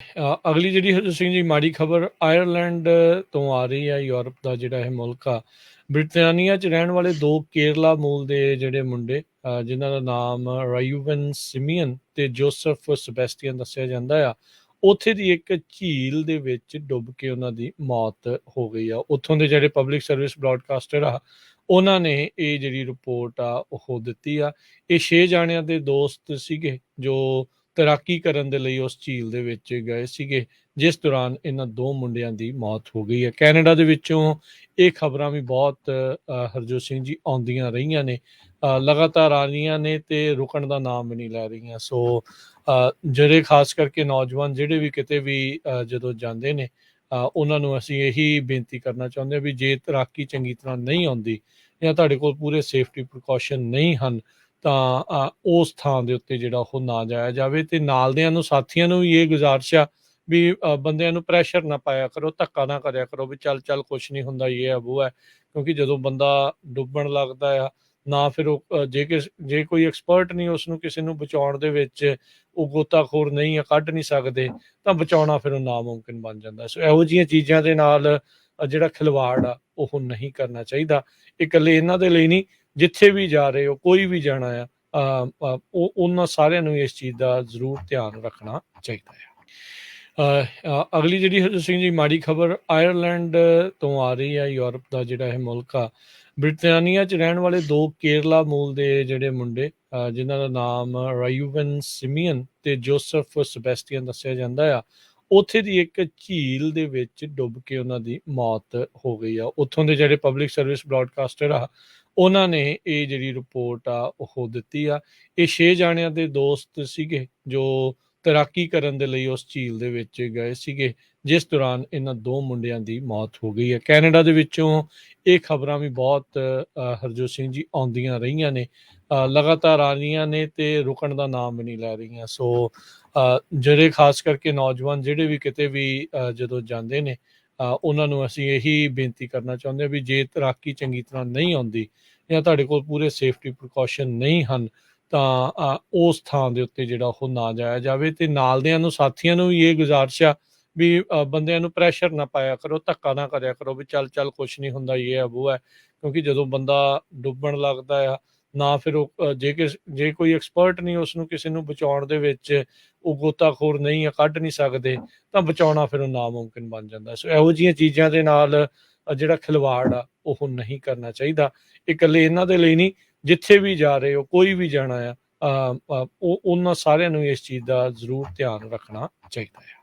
ਅਗਲੀ ਜਿਹੜੀ ਹਰਜੋਤ ਸਿੰਘ ਜੀ ਮਾੜੀ ਖਬਰ ਆਇਰਲੈਂਡ ਤੋਂ ਆ ਰਹੀ ਹੈ। ਯੂਰਪ ਦਾ ਜਿਹੜਾ ਇਹ ਮੁਲਕ ਆ, ਬ੍ਰਿਟਾਨੀਆ 'ਚ ਰਹਿਣ ਵਾਲੇ ਦੋ ਕੇਰਲਾ ਮੂਲ ਦੇ ਜਿਹੜੇ ਮੁੰਡੇ ਜਿਨ੍ਹਾਂ ਦਾ ਨਾਮ ਰਾਯੂਵਨ ਸਿਮੀਅਨ ਤੇ ਜੋਸਫ ਸਬੈਸਟੀਅਨ ਦੱਸਿਆ ਜਾਂਦਾ ਆ, ਉੱਥੇ ਦੀ ਇੱਕ ਝੀਲ ਦੇ ਵਿੱਚ ਡੁੱਬ ਕੇ ਉਹਨਾਂ ਦੀ ਮੌਤ ਹੋ ਗਈ ਆ। ਉੱਥੋਂ ਦੇ ਜਿਹੜੇ ਪਬਲਿਕ ਸਰਵਿਸ ਬ੍ਰੌਡਕਾਸਟਰ ਆ, ਉਹਨਾਂ ਨੇ ਇਹ ਜਿਹੜੀ ਰਿਪੋਰਟ ਆ ਉਹ ਦਿੱਤੀ ਆ। ਇਹ 6 ਜਾਣਿਆਂ ਦੇ ਦੋਸਤ ਸੀਗੇ ਜੋ ਤੈਰਾਕੀ ਕਰਨ ਦੇ ਲਈ ਉਸ ਝੀਲ ਦੇ ਵਿੱਚ ਗਏ ਸੀਗੇ, ਜਿਸ ਦੌਰਾਨ ਇਹਨਾਂ ਦੋ ਮੁੰਡਿਆਂ ਦੀ ਮੌਤ ਹੋ ਗਈ ਹੈ। ਕੈਨੇਡਾ ਦੇ ਵਿੱਚੋਂ ਇਹ ਖਬਰਾਂ ਵੀ ਬਹੁਤ ਹਰਜੋਤ ਸਿੰਘ ਜੀ ਆਉਂਦੀਆਂ ਰਹੀਆਂ ਨੇ, ਲਗਾਤਾਰ ਆ ਰਹੀਆਂ ਨੇ ਤੇ ਰੁਕਣ ਦਾ ਨਾਮ ਵੀ ਨਹੀਂ ਲੈ ਰਹੀਆਂ। ਸੋ ਜਿਹੜੇ ਖਾਸ ਕਰਕੇ ਨੌਜਵਾਨ ਜਿਹੜੇ ਵੀ ਕਿਤੇ ਵੀ ਜਦੋਂ ਜਾਂਦੇ ਨੇ, ਉਹਨਾਂ ਨੂੰ ਅਸੀਂ ਇਹੀ ਬੇਨਤੀ ਕਰਨਾ ਚਾਹੁੰਦੇ ਹਾਂ ਵੀ ਜੇ ਤੈਰਾਕੀ ਚੰਗੀ ਤਰ੍ਹਾਂ ਨਹੀਂ ਆਉਂਦੀ ਜਾਂ ਤੁਹਾਡੇ ਕੋਲ ਪੂਰੇ ਸੇਫਟੀ ਪ੍ਰੀਕਾਸ਼ਨ ਨਹੀਂ ਹਨ ਤਾਂ ਉਸ ਥਾਂ ਦੇ ਉੱਤੇ ਜਿਹੜਾ ਉਹ ਨਾ ਜਾਇਆ ਜਾਵੇ। ਤੇ ਨਾਲ ਦਿਆਂ ਨੂੰ, ਸਾਥੀਆਂ ਨੂੰ ਵੀ ਇਹ ਗੁਜ਼ਾਰਿਸ਼ ਆ ਵੀ ਬੰਦਿਆਂ ਨੂੰ ਪ੍ਰੈਸ਼ਰ ਨਾ ਪਾਇਆ ਕਰੋ, ਧੱਕਾ ਨਾ ਕਰਿਆ ਕਰੋ ਵੀ ਚੱਲ ਕੁਛ ਨਹੀਂ ਹੁੰਦਾ, ਇਹ ਹੈ ਉਹ ਹੈ। ਕਿਉਂਕਿ ਜਦੋਂ ਬੰਦਾ ਡੁੱਬਣ ਲੱਗਦਾ ਆ, ਨਾ ਫਿਰ ਉਹ ਜੇ ਕੋਈ ਐਕਸਪਰਟ ਨਹੀਂ ਉਸ ਨੂੰ ਕਿਸੇ ਨੂੰ ਬਚਾਉਣ ਦੇ ਵਿੱਚ, ਉਹ ਗੋਤਾਖੋਰ ਨਹੀਂ ਆ, ਕੱਢ ਨਹੀਂ ਸਕਦੇ, ਤਾਂ ਬਚਾਉਣਾ ਫਿਰ ਉਹ ਨਾਮੁਮਕਿਨ ਬਣ ਜਾਂਦਾ। ਸੋ ਇਹੋ ਜਿਹੀਆਂ ਚੀਜ਼ਾਂ ਦੇ ਨਾਲ ਜਿਹੜਾ ਖਿਲਵਾੜ ਆ ਉਹ ਨਹੀਂ ਕਰਨਾ ਚਾਹੀਦਾ। ਇਕੱਲੇ ਇਹਨਾਂ ਦੇ ਲਈ ਨਹੀਂ, ਜਿੱਥੇ ਵੀ ਜਾ ਰਹੇ ਹੋ, ਕੋਈ ਵੀ ਜਾਣਾ ਆ, ਉਹਨਾਂ ਸਾਰਿਆਂ ਨੂੰ ਇਸ ਚੀਜ਼ ਦਾ ਜ਼ਰੂਰ ਧਿਆਨ ਰੱਖਣਾ ਚਾਹੀਦਾ ਹੈ। ਅਗਲੀ ਜਿਹੜੀ ਹਰਜੋਤ ਸਿੰਘ ਜੀ ਮਾੜੀ ਖਬਰ ਆਇਰਲੈਂਡ ਤੋਂ ਆ ਰਹੀ ਹੈ। ਯੂਰਪ ਦਾ ਜਿਹੜਾ ਇਹ ਮੁਲਕ ਆ, ਬ੍ਰਿਟਾਨੀਆ 'ਚ ਰਹਿਣ ਵਾਲੇ ਦੋ ਕੇਰਲਾ ਮੂਲ ਦੇ ਜਿਹੜੇ ਮੁੰਡੇ ਜਿਨ੍ਹਾਂ ਦਾ ਨਾਮ ਰਾਯੂਵਨ ਸਿਮੀਅਨ ਤੇ ਜੋਸਫ ਸਬੈਸਟੀਅਨ ਦੱਸਿਆ ਜਾਂਦਾ ਆ, ਉੱਥੇ ਦੀ ਇੱਕ ਝੀਲ ਦੇ ਵਿੱਚ ਡੁੱਬ ਕੇ ਉਹਨਾਂ ਦੀ ਮੌਤ ਹੋ ਗਈ ਆ। ਉੱਥੋਂ ਦੇ ਜਿਹੜੇ ਪਬਲਿਕ ਸਰਵਿਸ ਬ੍ਰੌਡਕਾਸਟਰ ਆ, ਉਹਨਾਂ ਨੇ ਇਹ ਜਿਹੜੀ ਰਿਪੋਰਟ ਆ ਉਹ ਦਿੱਤੀ ਆ। ਇਹ 6 ਜਾਣਿਆਂ ਦੇ ਦੋਸਤ ਸੀਗੇ ਜੋ ਤੈਰਾਕੀ ਕਰਨ ਦੇ ਲਈ ਉਸ ਝੀਲ ਦੇ ਵਿੱਚ ਗਏ ਸੀਗੇ, ਜਿਸ ਦੌਰਾਨ ਇਹਨਾਂ ਦੋ ਮੁੰਡਿਆਂ ਦੀ ਮੌਤ ਹੋ ਗਈ ਹੈ। ਕੈਨੇਡਾ ਦੇ ਵਿੱਚੋਂ ਇਹ ਖਬਰਾਂ ਵੀ ਬਹੁਤ ਹਰਜੋਤ ਸਿੰਘ ਜੀ ਆਉਂਦੀਆਂ ਰਹੀਆਂ ਨੇ, ਲਗਾਤਾਰ ਆ ਰਹੀਆਂ ਨੇ ਤੇ ਰੁਕਣ ਦਾ ਨਾਮ ਵੀ ਨਹੀਂ ਲੈ ਰਹੀਆਂ। ਸੋ ਜਿਹੜੇ ਖਾਸ ਕਰਕੇ ਨੌਜਵਾਨ ਜਿਹੜੇ ਵੀ ਕਿਤੇ ਵੀ ਜਦੋਂ ਜਾਂਦੇ ਨੇ, ਉਹਨਾਂ ਨੂੰ ਅਸੀਂ ਇਹੀ ਬੇਨਤੀ ਕਰਨਾ ਚਾਹੁੰਦੇ ਹਾਂ ਵੀ ਜੇ ਤੈਰਾਕੀ ਚੰਗੀ ਤਰ੍ਹਾਂ ਨਹੀਂ ਆਉਂਦੀ ਜਾਂ ਤੁਹਾਡੇ ਕੋਲ ਪੂਰੇ ਸੇਫਟੀ ਪ੍ਰੀਕਾਸ਼ਨ ਨਹੀਂ ਹਨ ਤਾਂ ਉਸ ਥਾਂ ਦੇ ਉੱਤੇ ਜਿਹੜਾ ਉਹ ਨਾ ਜਾਇਆ ਜਾਵੇ। ਤੇ ਨਾਲ ਦਿਆਂ ਨੂੰ, ਸਾਥੀਆਂ ਨੂੰ ਵੀ ਇਹ ਗੁਜ਼ਾਰਿਸ਼ ਆ ਵੀ ਬੰਦਿਆਂ ਨੂੰ ਪ੍ਰੈਸ਼ਰ ਨਾ ਪਾਇਆ ਕਰੋ, ਧੱਕਾ ਨਾ ਕਰਿਆ ਕਰੋ ਵੀ ਚੱਲ ਕੁਛ ਨਹੀਂ ਹੁੰਦਾ, ਇਹ ਹੈ ਉਹ ਹੈ। ਕਿਉਂਕਿ ਜਦੋਂ ਬੰਦਾ ਡੁੱਬਣ ਲੱਗਦਾ ਆ, ਨਾ ਫਿਰ ਉਹ ਜੇ ਕੋਈ ਐਕਸਪਰਟ ਨਹੀਂ ਉਸ ਨੂੰ ਕਿਸੇ ਨੂੰ ਬਚਾਉਣ ਦੇ ਵਿੱਚ, ਉਹ ਗੋਤਾਖੋਰ ਨਹੀਂ ਆ, ਕੱਢ ਨਹੀਂ ਸਕਦੇ, ਤਾਂ ਬਚਾਉਣਾ ਫਿਰ ਉਹ ਨਾਮੁਮਕਿਨ ਬਣ ਜਾਂਦਾ। ਸੋ ਇਹੋ ਜਿਹੀਆਂ ਚੀਜ਼ਾਂ ਦੇ ਨਾਲ ਜਿਹੜਾ ਖਿਲਵਾੜ ਆ ਉਹ ਨਹੀਂ ਕਰਨਾ ਚਾਹੀਦਾ। ਇਕੱਲੇ ਇਹਨਾਂ ਦੇ ਲਈ ਨਹੀਂ, ਜਿੱਥੇ ਵੀ ਜਾ ਰਹੇ ਹੋ, ਕੋਈ ਵੀ ਜਾਣਾ ਆ, ਉਹਨਾਂ ਸਾਰਿਆਂ ਨੂੰ ਇਸ ਚੀਜ਼ ਦਾ ਜ਼ਰੂਰ ਧਿਆਨ ਰੱਖਣਾ ਚਾਹੀਦਾ ਹੈ।